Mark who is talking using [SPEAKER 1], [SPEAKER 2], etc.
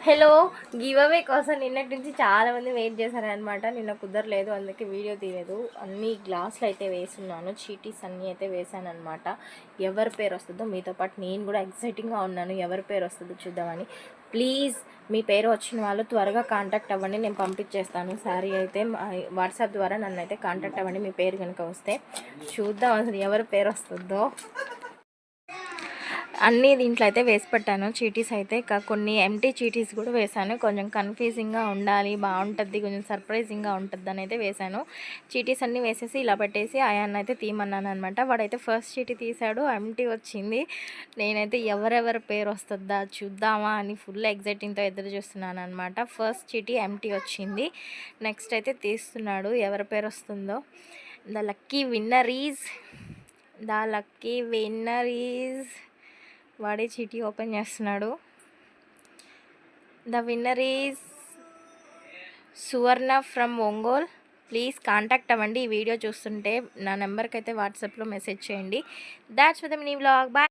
[SPEAKER 1] Hello give away కోసం నిన్నటి నుంచి చాలామంది వెయిట్ చేశారనమాట. నిన్న కుదరలేదు, అందుకే వీడియో తీయలేదు. అన్ని గ్లాసులు అయితే వేసున్నాను, చీటీస్ అన్నీ అయితే వేసానమాట. ఎవరి పేరు వస్తుందో మీతో పాటు నేను కూడా ఎక్సైటింగ్గా ఉన్నాను, ఎవరి పేరు వస్తుందో చూద్దామని. ప్లీజ్ మీ పేరు వచ్చిన వాళ్ళు త్వరగా కాంటాక్ట్ అవ్వండి, నేను పంపించేస్తాను శారీ అయితే. వాట్సాప్ ద్వారా నన్ను అయితే కాంటాక్ట్ అవ్వండి మీ పేరు కనుక వస్తే. చూద్దాం అసలు ఎవరి పేరు వస్తుందో. అన్నీ దీంట్లో అయితే వేసి పెట్టాను చీటీస్ అయితే. కొన్ని ఎంటీ చీటీస్ కూడా వేశాను, కొంచెం కన్ఫ్యూజింగ్గా ఉండాలి, బాగుంటుంది, కొంచెం సర్ప్రైజింగ్గా ఉంటుంది అని అయితే వేశాను. చీటీస్ అన్నీ వేసేసి ఇలా పెట్టేసి అయాన్ని అయితే తీయమన్నాను అనమాట. వాడైతే ఫస్ట్ చీటీ తీశాడు, ఎంటీ వచ్చింది. నేనైతే ఎవరెవరి పేరు వస్తుందా చూద్దామా అని ఫుల్ ఎగ్జైటింగ్తో ఎదురు చూస్తున్నాను అనమాట. ఫస్ట్ చీటీ ఎంటీ వచ్చింది. నెక్స్ట్ అయితే తీస్తున్నాడు, ఎవరి పేరు వస్తుందో. ద లక్కీ విన్నర్ ఈజ్ వాడే చీటీ ఓపెన్ చేస్తున్నాడు. The winner is Suvarna from Ongole. Please contact అవ్వండి. ఈ వీడియో చూస్తుంటే నా నెంబర్కి అయితే వాట్సాప్లో మెసేజ్ చేయండి. That's with mini vlog. Bye.